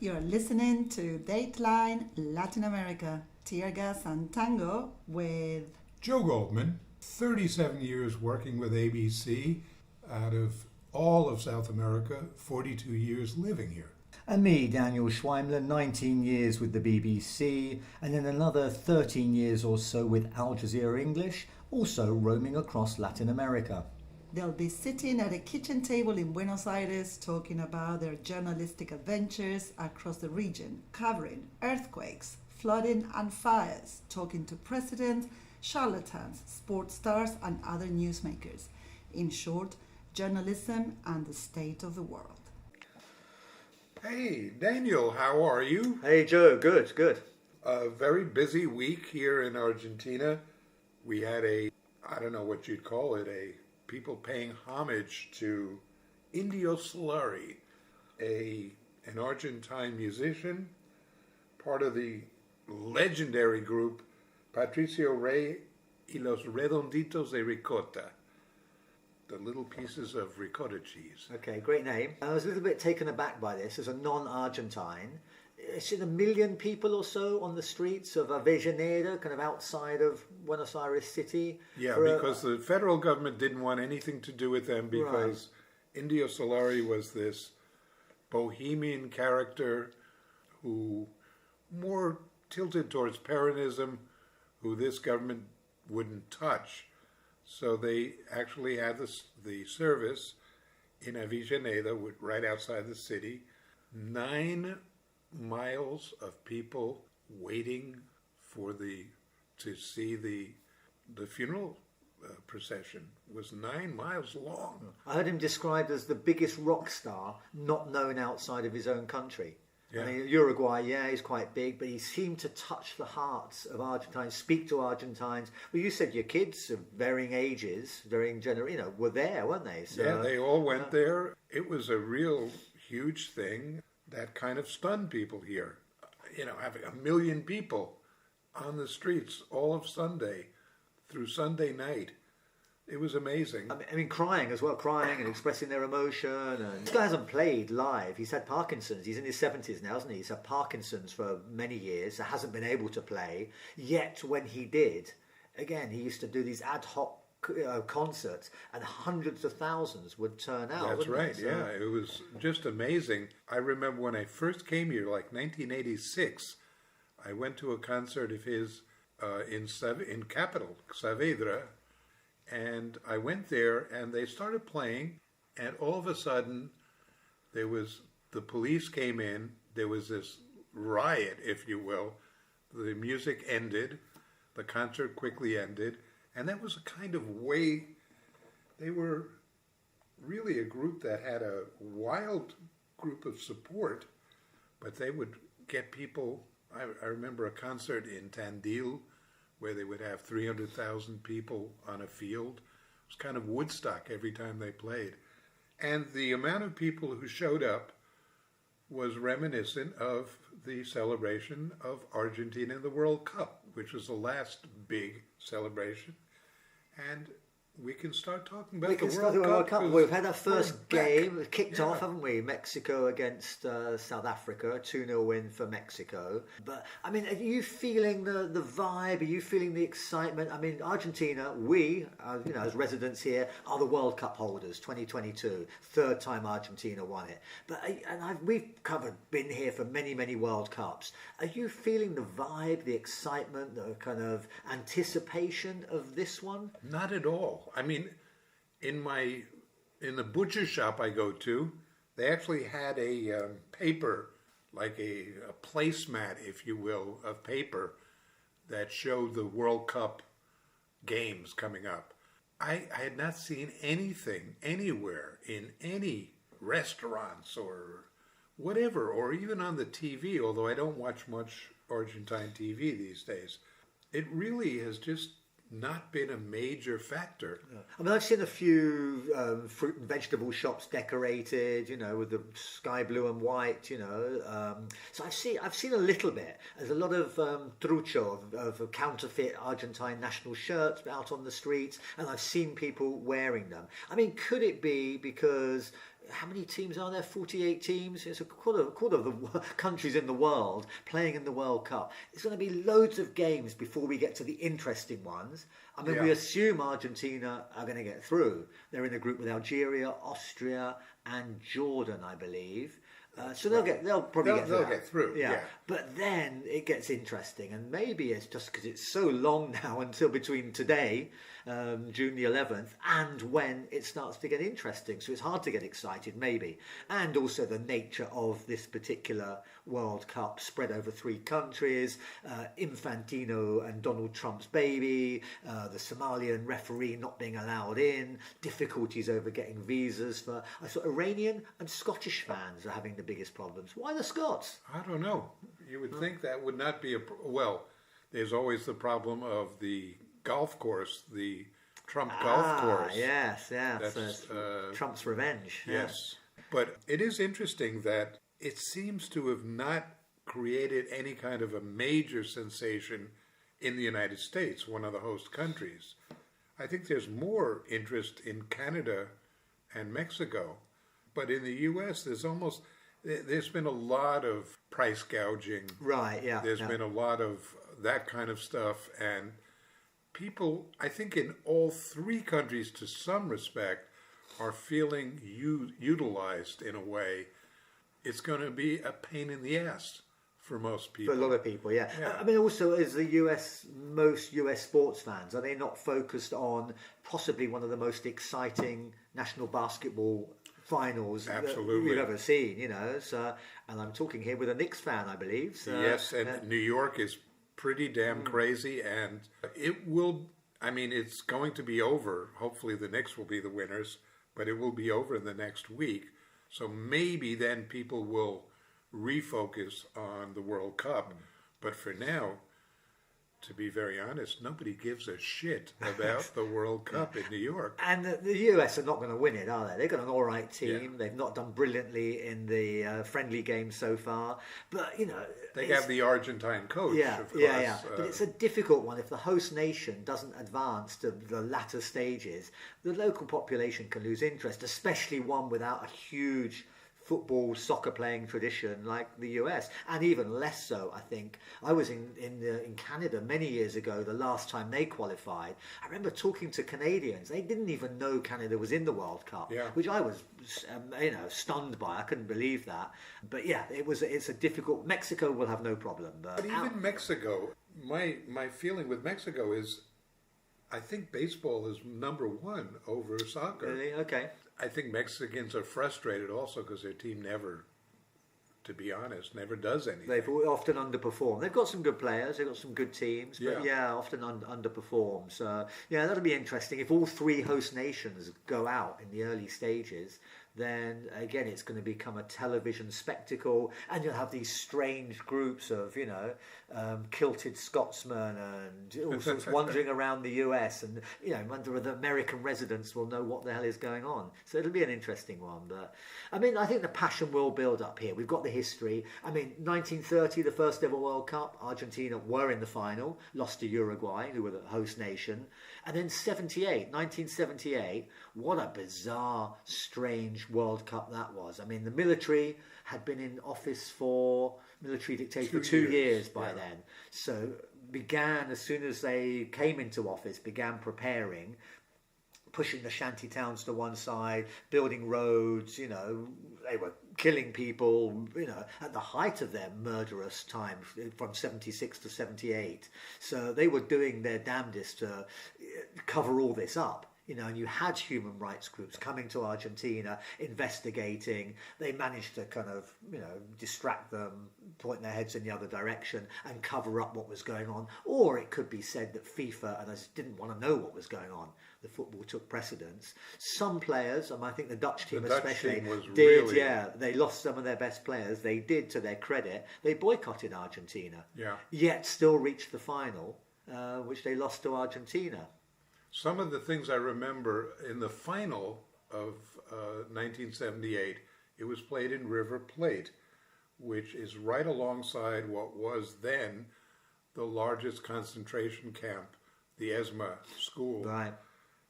You're listening to Dateline Latin America, Tear Gas and Tango with Joe Goldman, 37 years working with ABC out of all of South America, 42 years living here. And me, Daniel Schweimler, 19 years with the BBC, and then another 13 years or so with Al Jazeera English, also roaming across Latin America. They'll be sitting at a kitchen table in Buenos Aires talking about their journalistic adventures across the region, covering earthquakes, flooding and fires, talking to presidents, charlatans, sports stars and other newsmakers. In short, journalism and the state of the world. Hey, Daniel, how are you? Hey Joe, good. A very busy week here in Argentina. We had I don't know what you'd call it, people paying homage to Indio Solari, an Argentine musician, part of the legendary group Patricio Rey y los Redonditos de Ricota, the little pieces of ricotta cheese. Okay, great name. I was a little bit taken aback by this as a non-Argentine. It's in 1 million people or so on the streets of Avellaneda, kind of outside of Buenos Aires city. Yeah, because the federal government didn't want anything to do with them because Indio Solari was this bohemian character who more tilted towards Peronism, who this government wouldn't touch. So they actually had the service in Avellaneda, right outside the city, 9 miles of people waiting to see the funeral procession. Was 9 miles long. I heard him described as the biggest rock star not known outside of his own country. Yeah. I mean, Uruguay, he's quite big, but he seemed to touch the hearts of Argentines, speak to Argentines. Well, you said your kids of varying ages, were there, weren't they? So, yeah, they all went there. It was a real huge thing that kind of stunned people here. Having 1 million people on the streets all of Sunday through Sunday night. It was amazing. I mean, crying and expressing their emotion. And this guy hasn't played live. He's had Parkinson's. He's in his 70s now, hasn't he? He's had Parkinson's for many years. So hasn't been able to play. Yet when he did, again, he used to do these ad hoc concerts, and hundreds of thousands would turn out. That's right. So, yeah, it was just amazing. I remember when I first came here, like 1986, I went to a concert of his in capital Saavedra. And I went there, and they started playing, and all of a sudden, the police came in. There was this riot, if you will. The music ended, the concert quickly ended, and that was a kind of way. They were really a group that had a wild group of support, but they would get people. I remember a concert in Tandil, where they would have 300,000 people on a field. It was kind of Woodstock every time they played. And the amount of people who showed up was reminiscent of the celebration of Argentina in the World Cup, which was the last big celebration. And we can start talking about the World Cup. We've had our first game kicked off, haven't we? Mexico against South Africa, 2-0 win for Mexico. But I mean, are you feeling the vibe? Are you feeling the excitement? I mean, Argentina, we, as residents here, are the World Cup holders. 2022, third time Argentina won it. But we've been here for many, many World Cups. Are you feeling the vibe, the excitement, the kind of anticipation of this one? Not at all. I mean, in the butcher shop I go to, they actually had a paper, like a placemat, if you will, of paper that showed the World Cup games coming up. I had not seen anything anywhere in any restaurants or whatever, or even on the TV, although I don't watch much Argentine TV these days. It really has just not been a major factor. Yeah. I mean, I've seen a few fruit and vegetable shops decorated, with the sky blue and white, So I've seen a little bit. There's a lot of trucho, of counterfeit Argentine national shirts out on the streets, and I've seen people wearing them. I mean, could it be because how many teams are there? 48 teams. It's a quarter of the countries in the world playing in the World Cup. It's going to be loads of games before we get to the interesting ones. I mean, we assume Argentina are going to get through. They're in a group with Algeria, Austria, and Jordan, I believe. So they'll probably get through. Yeah. But then it gets interesting, and maybe it's just because it's so long now until between today, June the 11th, and when it starts to get interesting. So it's hard to get excited, maybe. And also the nature of this particular World Cup spread over 3 countries, Infantino and Donald Trump's baby, the Somalian referee not being allowed in, difficulties over getting visas for... I saw Iranian and Scottish fans are having the biggest problems. Why the Scots? I don't know. You would think that would not be well, there's always the problem of the golf course, the Trump golf course. Yes. That's Trump's revenge. Yes. But it is interesting that it seems to have not created any kind of a major sensation in the United States, one of the host countries. I think there's more interest in Canada and Mexico. But in the U.S., there's been a lot of price gouging. Right, yeah. There's been a lot of that kind of stuff. And people, I think in all 3 countries, to some respect, are feeling utilized in a way. It's going to be a pain in the ass for most people. For a lot of people, yeah. I mean, also, as most US sports fans, are they not focused on possibly one of the most exciting national basketball finals that we've ever seen, you know? So, and I'm talking here with a Knicks fan, I believe. So, yes, and New York is pretty damn crazy, and it will, I mean, it's going to be over. Hopefully the Knicks will be the winners, but it will be over in the next week. So maybe then people will refocus on the World Cup. But for now, to be very honest, nobody gives a shit about the World Cup in New York. And the US are not going to win it, are they? They've got an all right team. Yeah. They've not done brilliantly in the friendly games so far. But, you know... They have the Argentine coach, of course. Yeah. But it's a difficult one. If the host nation doesn't advance to the latter stages, the local population can lose interest, especially one without a huge football, soccer playing tradition like the US, and even less so, I think. I was in Canada many years ago, the last time they qualified. I remember talking to Canadians. They didn't even know Canada was in the World Cup, which I was stunned by. I couldn't believe that. But yeah, it's a difficult... Mexico will have no problem. But even Mexico, my feeling with Mexico is I think baseball is number 1 over soccer. Really? Okay. I think Mexicans are frustrated also because their team never, to be honest, never does anything. They've often underperformed. They've got some good players, they've got some good teams, but often underperform. So, that'll be interesting. If all 3 host nations go out in the early stages, then again it's going to become a television spectacle, and you'll have these strange groups of kilted Scotsmen and all sorts wandering around the US, and the American residents will know what the hell is going on. So it'll be an interesting one. But I mean, I think the passion will build up here. We've got the history. I mean, 1930, the first ever World Cup, Argentina were in the final, lost to Uruguay, who were the host nation. And then 1978, what a bizarre, strange World Cup that was. I mean, the military had been in office military dictator for 2 years by then. So as soon as they came into office, began preparing, pushing the shanty towns to one side, building roads, they were killing people, at the height of their murderous time from 76 to 78. So they were doing their damnedest to cover all this up. And you had human rights groups coming to Argentina, investigating. They managed to kind of, distract them, point their heads in the other direction and cover up what was going on. Or it could be said that FIFA and us didn't want to know what was going on. The football took precedence. Some players, I think the Dutch team especially, they lost some of their best players. They did, to their credit, they boycotted Argentina. Yeah. Yet still reached the final, which they lost to Argentina. Some of the things I remember in the final of 1978, it was played in River Plate, which is right alongside what was then the largest concentration camp, the ESMA school. Right.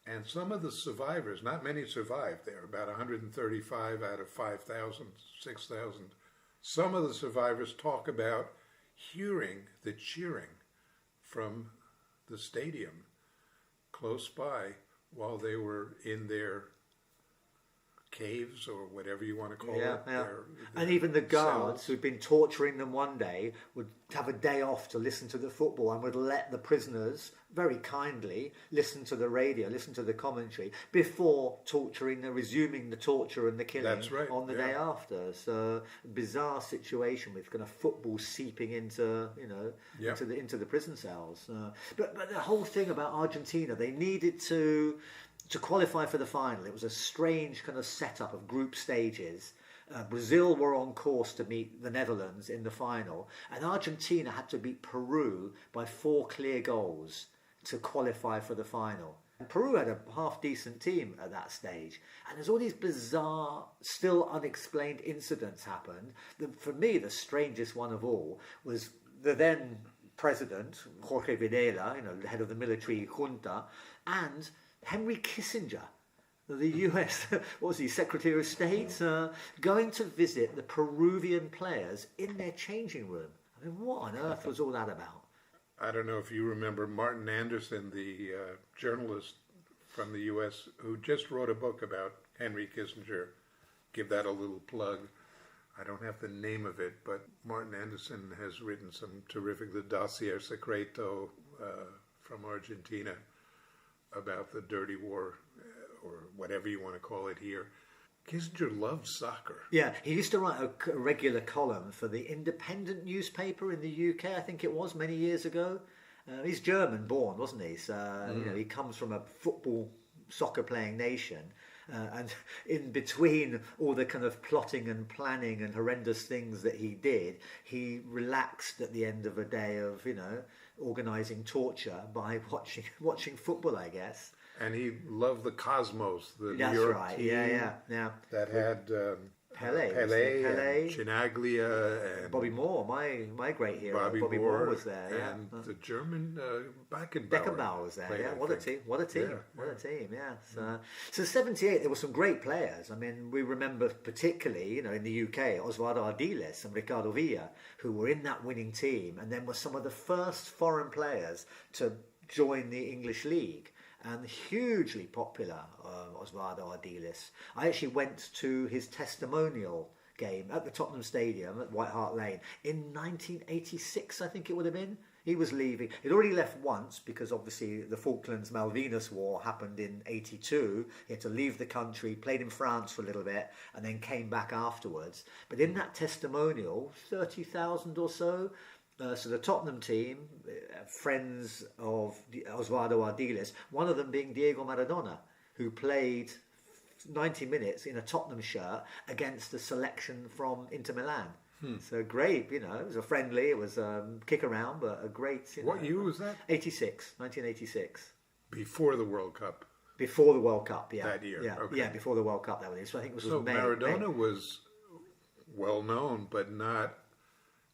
And some of the survivors, not many survived there, about 135 out of 5,000, 6,000. Some of the survivors talk about hearing the cheering from the stadium close by while they were in their caves or whatever you want to call it. And even the guards cells. who'd been torturing them one day would have a day off to listen to the football and would let the prisoners very kindly listen to the radio, listen to the commentary before resuming the torture and the killing on the day after. So bizarre situation with kind of football seeping into into the prison cells. But the whole thing about Argentina, they needed to qualify for the final. It was a strange kind of setup of group stages. Brazil were on course to meet the Netherlands in the final, and Argentina had to beat Peru by 4 clear goals to qualify for the final. And Peru had a half-decent team at that stage, and there's all these bizarre, still unexplained incidents happened. For me, the strangest one of all was the then president, Jorge Videla, the head of the military junta, and Henry Kissinger, the US, what was he, Secretary of State, going to visit the Peruvian players in their changing room. I mean, what on earth was all that about? I don't know if you remember Martin Anderson, the journalist from the US, who just wrote a book about Henry Kissinger. Give that a little plug. I don't have the name of it, but Martin Anderson has written some terrific, the Dossier Secreto from Argentina, about the dirty war, or whatever you want to call it here. Kissinger loved soccer. Yeah, he used to write a regular column for the Independent newspaper in the UK, I think it was, many years ago. He's German born, wasn't he? So, he comes from a football, soccer-playing nation. And in between all the kind of plotting and planning and horrendous things that he did, he relaxed at the end of a day of, organising torture by watching football, I guess. And he loved the Cosmos, the That's New York right. team that had Pelé, Chinaglia, and Bobby Moore, my great hero. Bobby Moore was there, and the German Beckenbauer. Beckenbauer was there, What a team! What a team! Yeah. So 78, there were some great players. I mean, we remember particularly, in the UK, Osvaldo Ardiles and Ricardo Villa, who were in that winning team, and then were some of the first foreign players to join the English League. And hugely popular, Osvaldo Ardiles. I actually went to his testimonial game at the Tottenham Stadium at White Hart Lane in 1986, I think it would have been. He was leaving. He'd already left once because obviously the Falklands-Malvinas War happened in 82. He had to leave the country, played in France for a little bit, and then came back afterwards. But in that testimonial, 30,000 or so. So the Tottenham team, friends of Osvaldo Ardiles, one of them being Diego Maradona, who played 90 minutes in a Tottenham shirt against the selection from Inter Milan. So great, it was a friendly, it was a kick around, but a great... What year was that? 1986. Before the World Cup? Before the World Cup, yeah. That year, okay. Yeah, before the World Cup, that was. So I think it was May. Maradona was well known, but not...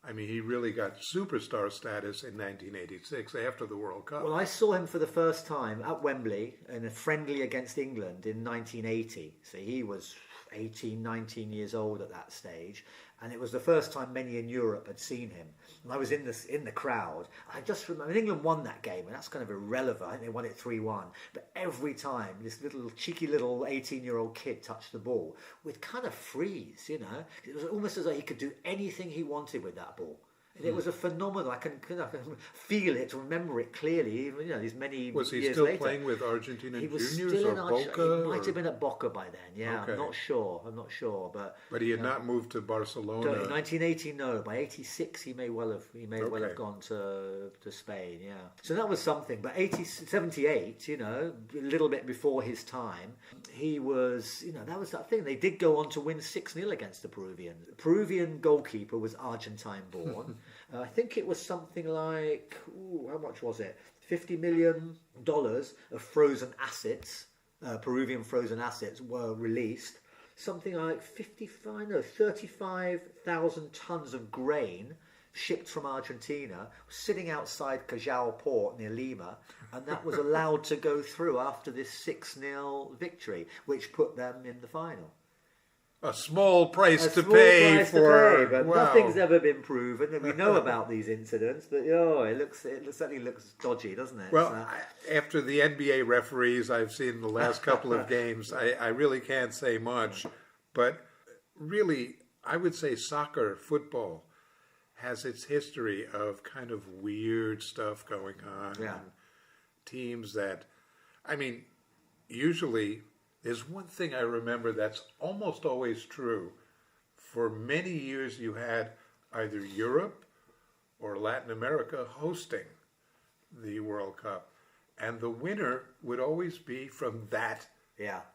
I mean, he really got superstar status in 1986 after the World Cup. Well, I saw him for the first time at Wembley in a friendly against England in 1980. So he was 18, 19 years old at that stage. And it was the first time many in Europe had seen him. And I was in the crowd. I just remember, England won that game, and that's kind of irrelevant. I think they won it 3-1. But every time this cheeky little 18-year-old kid touched the ball, we'd kind of freeze, It was almost as though he could do anything he wanted with that ball. And it was a phenomenon. I can feel it, remember it clearly, even these many years later. Was he still playing with Argentina Juniors or Boca? He might have been at Boca by then, yeah. Okay. I'm not sure. But he had not moved to Barcelona. In 1980, no. By 86, he may well have gone to Spain, yeah. So that was something. But 78, a little bit before his time, he was, that was that thing. They did go on to win 6-0 against the Peruvians. The Peruvian goalkeeper was Argentine born. I think it was something like, how much was it? $50 million of frozen assets, Peruvian frozen assets were released. Something like 35,000 tons of grain shipped from Argentina, sitting outside Callao port near Lima, and that was allowed to go through after this 6-0 victory, which put them in the final. A small price A to small pay price for. to pay, but wow. nothing's ever been proven, and we know about these incidents. But it certainly looks dodgy, doesn't it? Well, after the NBA referees I've seen the last couple of games, I really can't say much. But really, I would say soccer, football, has its history of kind of weird stuff going on. Yeah. And teams that, I mean, usually there's one thing I remember that's almost always true. For many years, you had either Europe or Latin America hosting the World Cup, and the winner would always be from that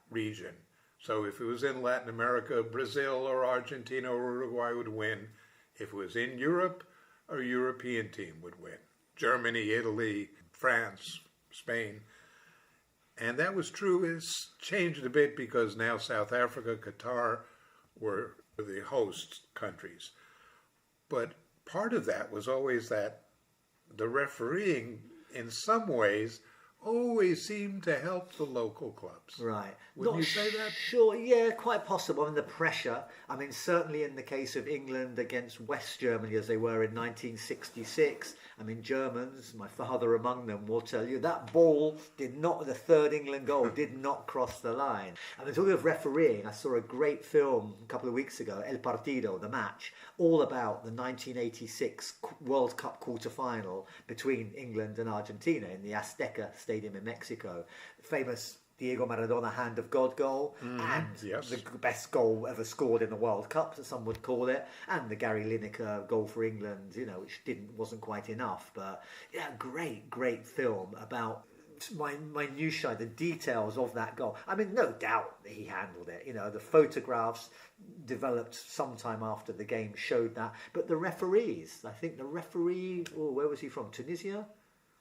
region. So if it was in Latin America, Brazil or Argentina or Uruguay would win. If it was in Europe, a European team would win. Germany, Italy, France, Spain. And that was true. It's changed a bit because now South Africa, Qatar were the host countries. But part of that was always that the refereeing, in some ways, always seemed to help the local clubs. Right. Wouldn't you say that? Sure, yeah, quite possible. I mean, the pressure, I mean, certainly in the case of England against West Germany as they were in 1966, I mean, Germans, my father among them, will tell you that ball did not, the third England goal did not cross the line. I mean, talking of refereeing, I saw a great film a couple of weeks ago, El Partido, The Match, all about the 1986 World Cup quarter-final between England and Argentina in the Azteca Stadium in Mexico. Famous Diego Maradona Hand of God goal, and the best goal ever scored in the World Cup, as some would call it, and the Gary Lineker goal for England, you know, which wasn't quite enough, but yeah, great film about minutiae, the details of that goal. I mean, no doubt that he handled it. You know, the photographs developed sometime after the game showed that, but the referees, I think the referee, where was he from? Tunisia?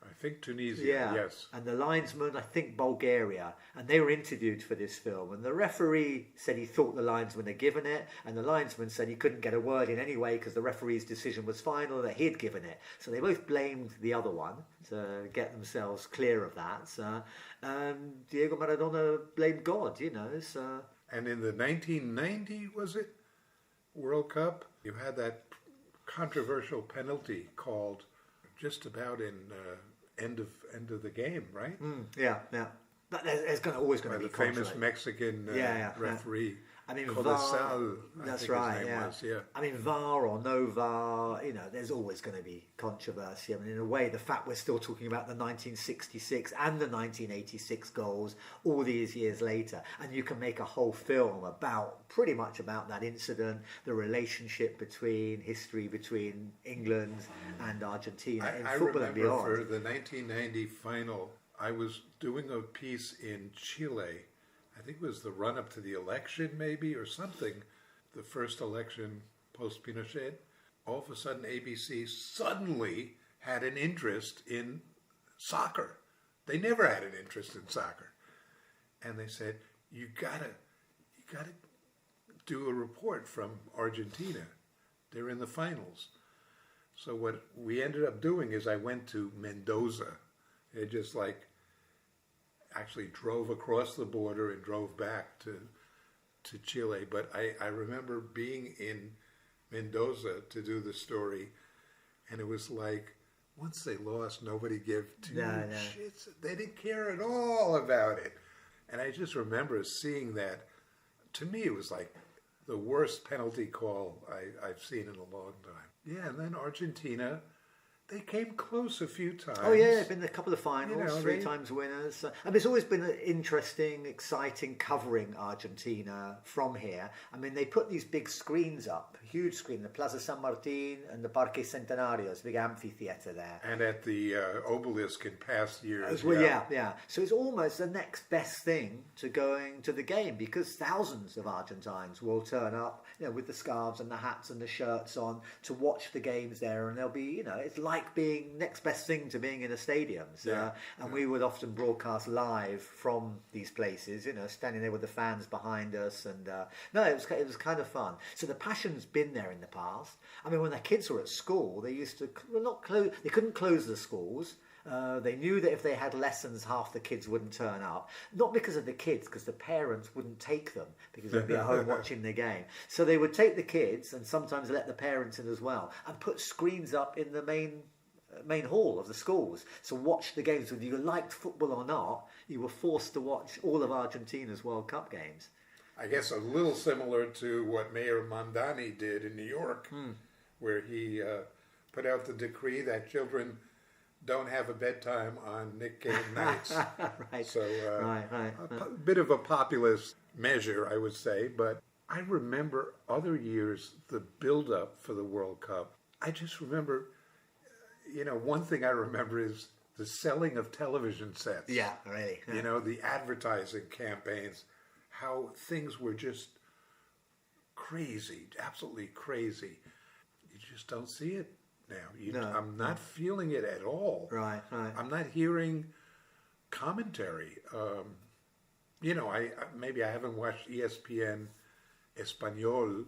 I think Tunisia, yes. And the linesman, I think Bulgaria. And they were interviewed for this film. And the referee said he thought the linesman had given it. And the linesman said he couldn't get a word in anyway because the referee's decision was final, that he'd given it. So they both blamed the other one to get themselves clear of that. So, Diego Maradona blamed God, you know. So. And in the 1990, was it, World Cup, you had that controversial penalty called just about in end of the game, right? Yeah. But there's always going to be the famous Mexican referee. I mean, VAR, that's right. Was, I mean, VAR or no VAR, you know, there's always going to be controversy. I mean, in a way, the fact we're still talking about the 1966 and the 1986 goals all these years later, and you can make a whole film pretty much about that incident, the relationship history between England and Argentina in football and beyond. I remember for the 1990 final, I was doing a piece in Chile. I think it was the run-up to the election, maybe, or something, the first election post-Pinochet. All of a sudden, ABC suddenly had an interest in soccer. They never had an interest in soccer. And they said, you gotta do a report from Argentina. They're in the finals. So what we ended up doing is I went to Mendoza. It just actually drove across the border and drove back to Chile. But I remember being in Mendoza to do the story, and it was like, once they lost, nobody gave two shits. They didn't care at all about it. And I just remember seeing that. To me, it was like the worst penalty call I've seen in a long time. Yeah, and then Argentina, they came close a few times. Oh yeah, they've been in a couple of finals, 3 times winners. I mean, it's always been an interesting, exciting covering Argentina from here. I mean, they put these big screens up, huge screen, the Plaza San Martin and the Parque Centenario, it's a big amphitheatre there. And at the obelisk in past years. Well, yeah. So it's almost the next best thing to going to the game, because thousands of Argentines will turn up, you know, with the scarves and the hats and the shirts on to watch the games there, and they'll be, you know, it's like like being next best thing to being in a stadium. So, and we would often broadcast live from these places, you know, standing there with the fans behind us. And no, it was kind of fun. So the passion's been there in the past. I mean, when the kids were at school, they used to they couldn't close the schools. They knew that if they had lessons, half the kids wouldn't turn up. Not because of the kids, because the parents wouldn't take them because they'd be at home watching the game. So they would take the kids and sometimes let the parents in as well and put screens up in the main hall of the schools. So watch the games. Whether you liked football or not, you were forced to watch all of Argentina's World Cup games. I guess a little similar to what Mayor Mondani did in New York, where he put out the decree that children don't have a bedtime on Nick game nights. Right. So Right. a bit of a populist measure, I would say. But I remember other years, the build-up for the World Cup. I just remember, you know, one thing I remember is the selling of television sets. Yeah, really. You know, the advertising campaigns, how things were just crazy, absolutely crazy. You just don't see it now. I'm not feeling it at all. Right. I'm not hearing commentary. You know, maybe I haven't watched ESPN Espanol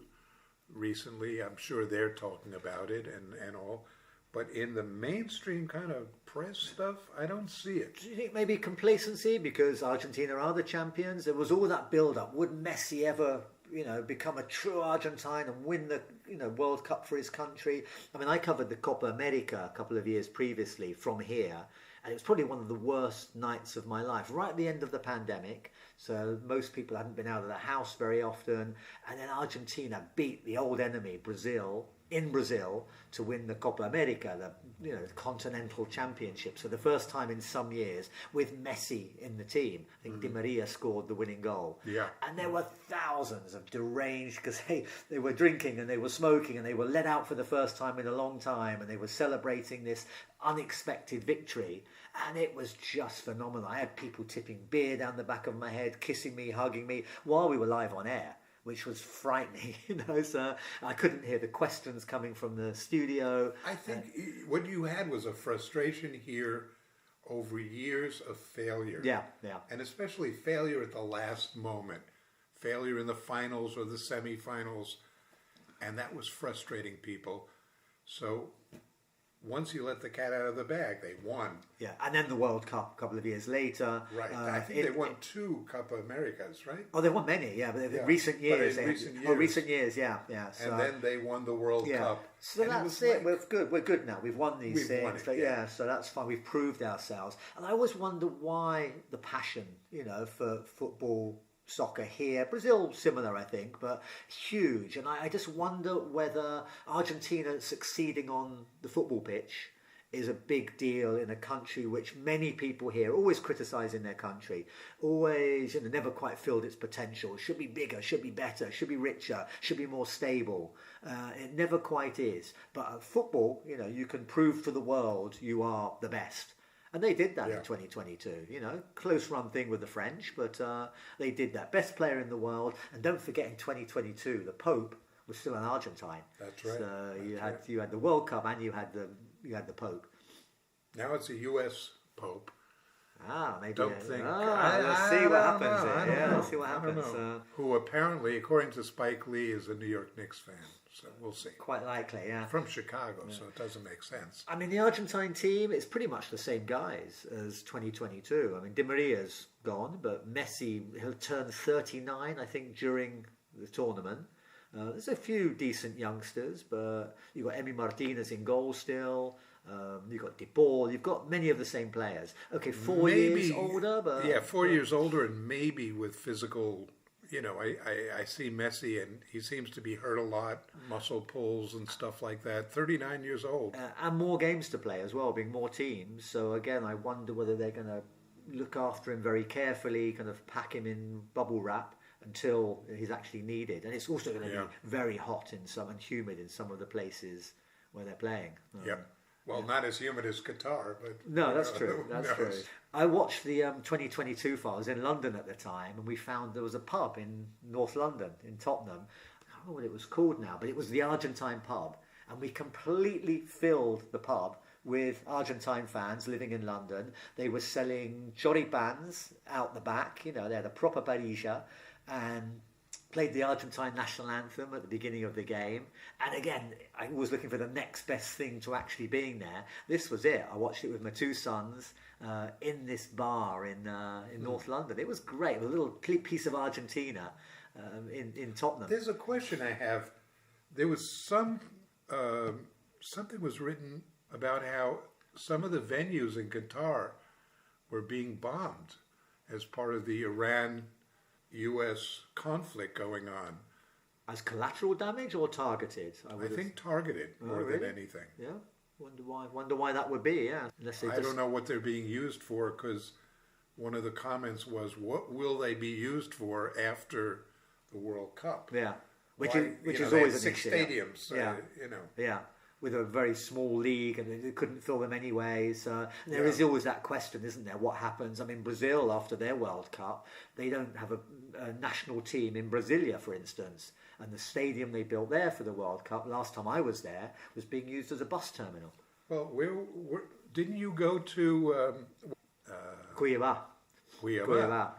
recently. I'm sure they're talking about it and all. But in the mainstream kind of press stuff, I don't see it. Do you think maybe complacency because Argentina are the champions? There was all that build-up. Would Messi ever, you know, become a true Argentine and win the, you know, World Cup for his country? I mean, I covered the Copa America a couple of years previously from here, and it was probably one of the worst nights of my life. Right at the end of the pandemic, so most people hadn't been out of the house very often, and then Argentina beat the old enemy, Brazil, in Brazil to win the Copa America, the continental championship. So the first time in some years with Messi in the team. I think Di Maria scored the winning goal. Yeah. And there were thousands of deranged, because they were drinking and they were smoking and they were let out for the first time in a long time and they were celebrating this unexpected victory. And it was just phenomenal. I had people tipping beer down the back of my head, kissing me, hugging me while we were live on air, which was frightening, you know, so I couldn't hear the questions coming from the studio. I think what you had was a frustration here over years of failure. Yeah. And especially failure at the last moment, failure in the finals or the semifinals, and that was frustrating people. So once you let the cat out of the bag, they won. Yeah, and then the World Cup a couple of years later. Right. I think they won 2 Copa Americas, right? Oh, they won many, yeah. But in recent years. Recent years, yeah. So, and then they won the World Cup. So and that's it. We're good. We're good now. We've won these things. Won it, so that's fine. We've proved ourselves. And I always wonder why the passion, you know, for football, soccer here. Brazil, similar, I think, but huge. And I just wonder whether Argentina succeeding on the football pitch is a big deal in a country which many people here always criticising their country, always, you know, never quite filled its potential. Should be bigger, should be better, should be richer, should be more stable. It never quite is. But football, you know, you can prove to the world you are the best. And they did that in 2022, you know, close run thing with the French, but they did that. Best player in the world. And don't forget in 2022, the Pope was still an Argentine. That's right. So you had the World Cup and you had the Pope. Now it's a U.S. Pope. Maybe. Don't think. Let's see what happens. Let's see what happens. Who apparently, according to Spike Lee, is a New York Knicks fan. So we'll see. Quite likely, yeah. From Chicago, so it doesn't make sense. I mean, the Argentine team, it's pretty much the same guys as 2022. I mean, Di Maria's gone, but Messi, he'll turn 39, I think, during the tournament. There's a few decent youngsters, but you've got Emi Martinez in goal still. You've got De Paul. You've got many of the same players. Okay, 4 years older, but... Yeah, 4 years older and maybe with physical... You know, I see Messi and he seems to be hurt a lot, muscle pulls and stuff like that. 39 years old. And more games to play as well, being more teams. So again, I wonder whether they're going to look after him very carefully, kind of pack him in bubble wrap until he's actually needed. And it's also going to be very hot and humid in some of the places where they're playing. Well, not as humid as Qatar, but... No, that's true. That's true. I watched the 2022 files. I was in London at the time, and we found there was a pub in North London, in Tottenham. I can't remember what it was called now, but it was the Argentine pub. And we completely filled the pub with Argentine fans living in London. They were selling choripans out the back, they had a proper parrilla, and played the Argentine national anthem at the beginning of the game. And again, I was looking for the next best thing to actually being there. This was it. I watched it with my two sons in this bar in North London. It was great. A little piece of Argentina in Tottenham. There's a question I have. There was something was written about how some of the venues in Qatar were being bombed as part of the Iran-U.S. conflict going on. As collateral damage or targeted? I think targeted more than anything. Yeah. Wonder why that would be. Yeah. I don't know what they're being used for, because one of the comments was, "What will they be used for after the World Cup?" Yeah. Which is they always had an 6 issue. stadiums. Yeah. Yeah. With a very small league, and they couldn't fill them anyway. So there is always that question, isn't there? What happens? I mean, Brazil, after their World Cup, they don't have a national team in Brasilia, for instance. And the stadium they built there for the World Cup, last time I was there, was being used as a bus terminal. Well, didn't you go to Cuiabá,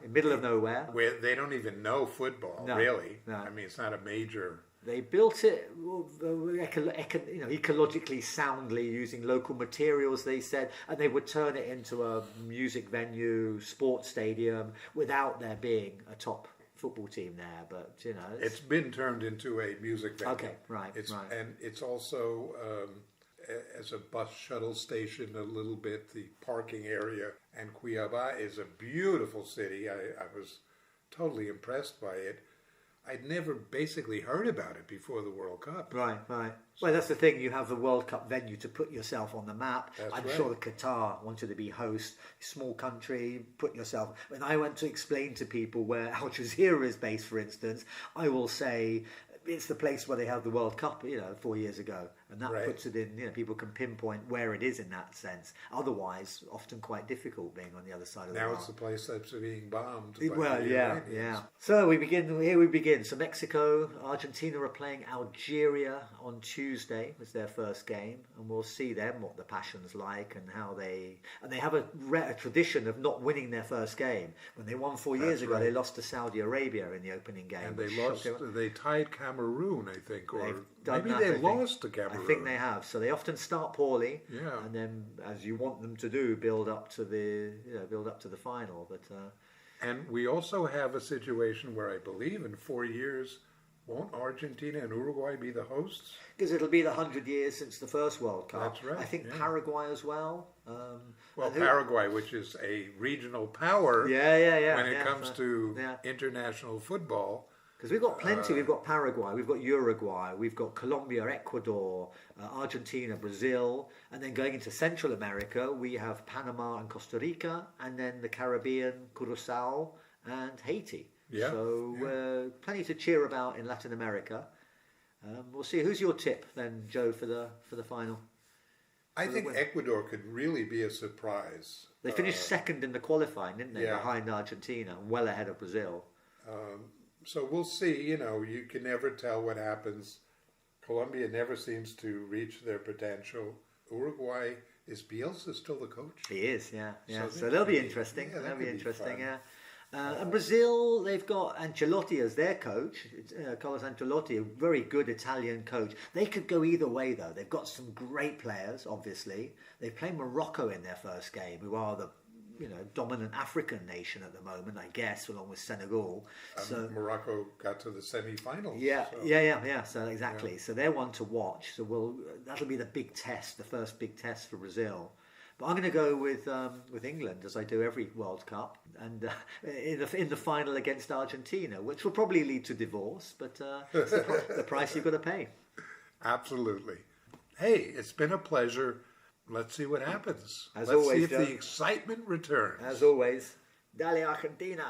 in middle of nowhere. Where they don't even know football, really. No. I mean, it's not a major... They built it ecologically soundly, using local materials, they said, and they would turn it into a music venue, sports stadium, without there being a top football team there. But, It's been turned into a music venue. Okay, right. And it's also, as a bus shuttle station, a little bit, the parking area. And Cuiabá is a beautiful city. I was totally impressed by it. I'd never basically heard about it before the World Cup. Right. Well, that's the thing. You have the World Cup venue to put yourself on the map. I'm sure the Qatar wanted to be host. Small country, put yourself... When I went to explain to people where Al Jazeera is based, for instance, I will say... It's the place where they had the World Cup, 4 years ago. And that puts it in, people can pinpoint where it is in that sense. Otherwise, often quite difficult being on the other side of the world. Now it's the place that's being bombed. Yeah. So here we begin. So Mexico, Argentina are playing Algeria on Tuesday. It's their first game. And we'll see them, what the passion's like and how they... And they have a tradition of not winning their first game. When they won 4 years ago, they lost to Saudi Arabia in the opening game. And they tied Cameroon, I think, or maybe they lost to Cameroon. I think they have. So they often start poorly, and then, as you want them to do, build up to the final. But and we also have a situation where I believe in 4 years, won't Argentina and Uruguay be the hosts? Because it'll be the 100 years since the first World Cup. That's right. I think Paraguay as well. Paraguay, which is a regional power, when it comes to international football. Because we've got plenty. We've got Paraguay, we've got Uruguay, we've got Colombia, Ecuador, Argentina, Brazil, and then going into Central America, we have Panama and Costa Rica, and then the Caribbean, Curacao and Haiti. So plenty to cheer about in Latin America. We'll see. Who's your tip then, Joe, for the final? I think Ecuador could really be a surprise. They finished second in the qualifying, didn't they? Behind Argentina, well ahead of Brazil. So we'll see. You can never tell what happens. Colombia never seems to reach their potential. Uruguay, is Bielsa still the coach? He is, yeah. So they'll be interesting. And Brazil, they've got Ancelotti as their coach. Carlos Ancelotti, a very good Italian coach. They could go either way, though. They've got some great players, obviously. They play Morocco in their first game, who are the dominant African nation at the moment, I guess, along with Senegal. So Morocco got to the semi-finals. So exactly. So they're one to watch. So that'll be the big test, the first big test for Brazil. But I'm going to go with England, as I do every World Cup, and in the final against Argentina, which will probably lead to divorce, but it's the price you've got to pay. Absolutely. Hey, it's been a pleasure. Let's see what happens. Let's see if Joe. the excitement returns. As always, Dale Argentina.